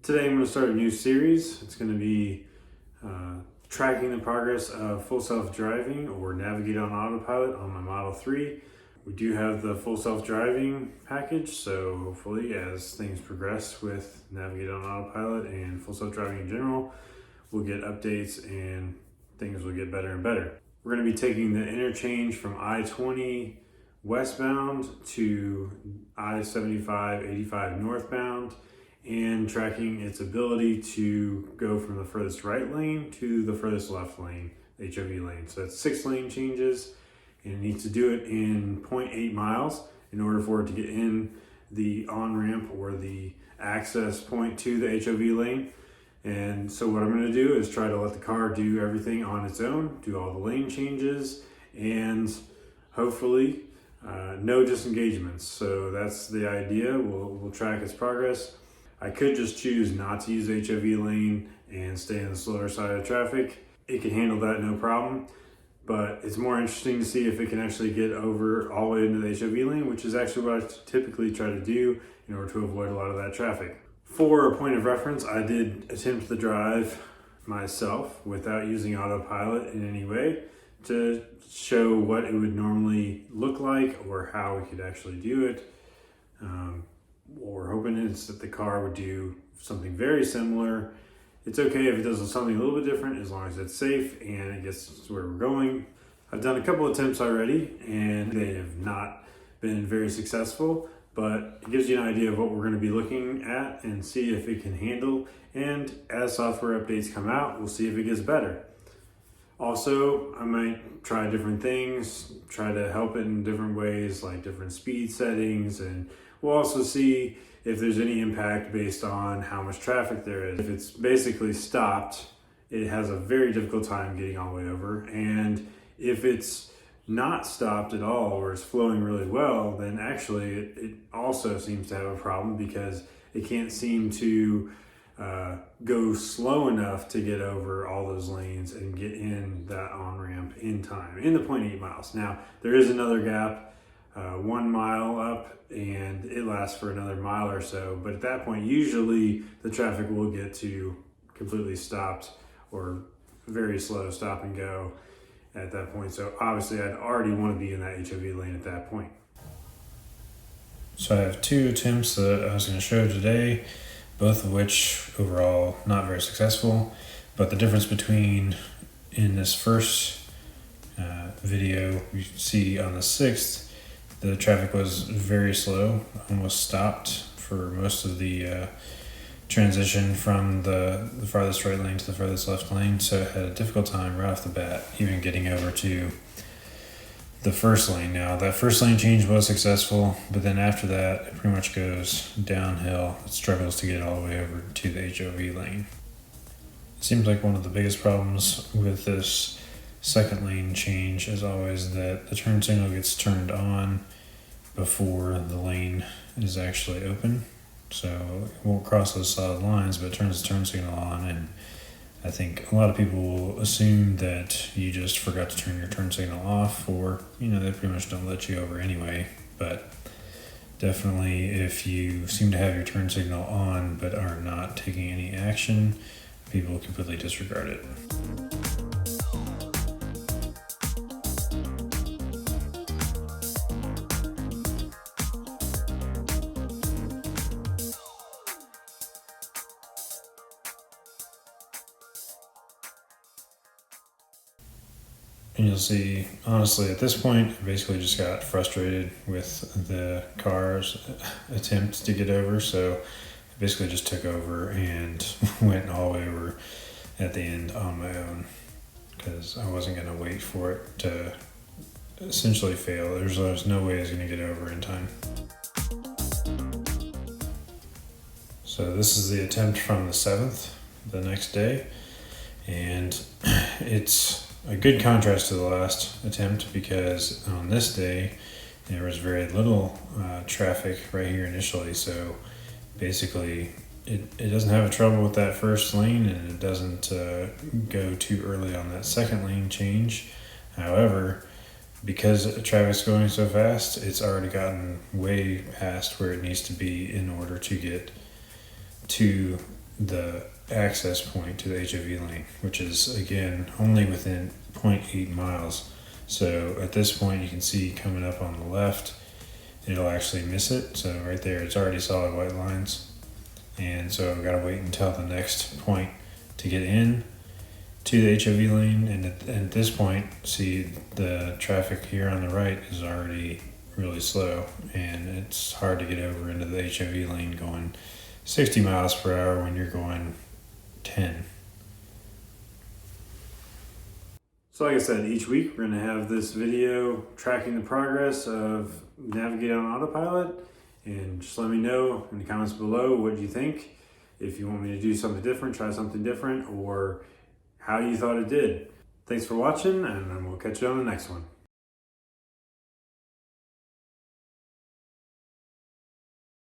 Today I'm going to start a new series. It's going to be tracking the progress of full self-driving or navigate on autopilot on my Model 3. We do have the full self-driving package, so hopefully as things progress with navigate on autopilot and full self-driving in general, we'll get updates and things will get better and better. We're going to be taking the interchange from I-20 westbound to I-75, 85 northbound, and tracking its ability to go from the furthest right lane to the furthest left lane, HOV lane. So that's 6 lane changes, and it needs to do it in 0.8 miles in order for it to get in the on-ramp or the access point to the HOV lane. And so what I'm going to do is try to let the car do everything on its own, do all the lane changes, and hopefully no disengagements. So that's the idea. We'll track its progress. I could just choose not to use the HOV lane and stay in the slower side of traffic. It can handle that no problem, but it's more interesting to see if it can actually get over all the way into the HOV lane, which is actually what I typically try to do in order to avoid a lot of that traffic. For a point of reference, I did attempt the drive myself without using autopilot in any way to show what it would normally look like or how we could actually do it. What we're hoping is that the car would do something very similar. It's okay if it does something a little bit different as long as it's safe and it gets to where we're going. I've done a couple attempts already and they have not been very successful, but it gives you an idea of what we're going to be looking at and see if it can handle. And as software updates come out, we'll see if it gets better. Also, I might try different things, try to help it in different ways, like different speed settings, and we'll also see if there's any impact based on how much traffic there is. If it's basically stopped, it has a very difficult time getting all the way over. And if it's not stopped at all or it's flowing really well, then actually it also seems to have a problem because it can't seem to go slow enough to get over all those lanes and get in that on-ramp in time, in the 0.8 miles. Now, there is another gap, 1 mile up, and it lasts for another mile or so. But at that point, usually the traffic will get to completely stopped or very slow stop and go at that point. So obviously I'd already want to be in that HOV lane at that point. So I have 2 attempts that I was going to show today, both of which overall not very successful. But the difference between in this first video, you see on the 6th, the traffic was very slow, almost stopped for most of the transition from the farthest right lane to the farthest left lane. So it had a difficult time right off the bat, even getting over to the first lane. Now that first lane change was successful, but then after that, it pretty much goes downhill. It struggles to get all the way over to the HOV lane. It seems like one of the biggest problems with this second lane change is always that the turn signal gets turned on before the lane is actually open. So it won't cross those solid lines, but it turns the turn signal on, and I think a lot of people will assume that you just forgot to turn your turn signal off, or they pretty much don't let you over anyway. But definitely if you seem to have your turn signal on but are not taking any action, people completely disregard it. And you'll see, honestly, at this point, I basically just got frustrated with the car's attempt to get over. So I basically just took over and went all the way over at the end on my own because I wasn't going to wait for it to essentially fail. There's no way I was going to get over in time. So this is the attempt from the 7th, the next day. And it's a good contrast to the last attempt because on this day there was very little traffic right here initially. So basically it doesn't have a trouble with that first lane, and it doesn't go too early on that second lane change. However, because traffic's going so fast, it's already gotten way past where it needs to be in order to get to the access point to the HOV lane, which is again only within 0.8 miles. So at this point you can see coming up on the left, it'll actually miss it. So right there, it's already solid white lines. And so I've got to wait until the next point to get in to the HOV lane. And at this point, see the traffic here on the right is already really slow, and it's hard to get over into the HOV lane going 60 miles per hour when you're going 10. So like I said, each week we're going to have this video tracking the progress of navigating on Autopilot, and just let me know in the comments below what you think. If you want me to do something different, try something different, or how you thought it did. Thanks for watching, and we'll catch you on the next one.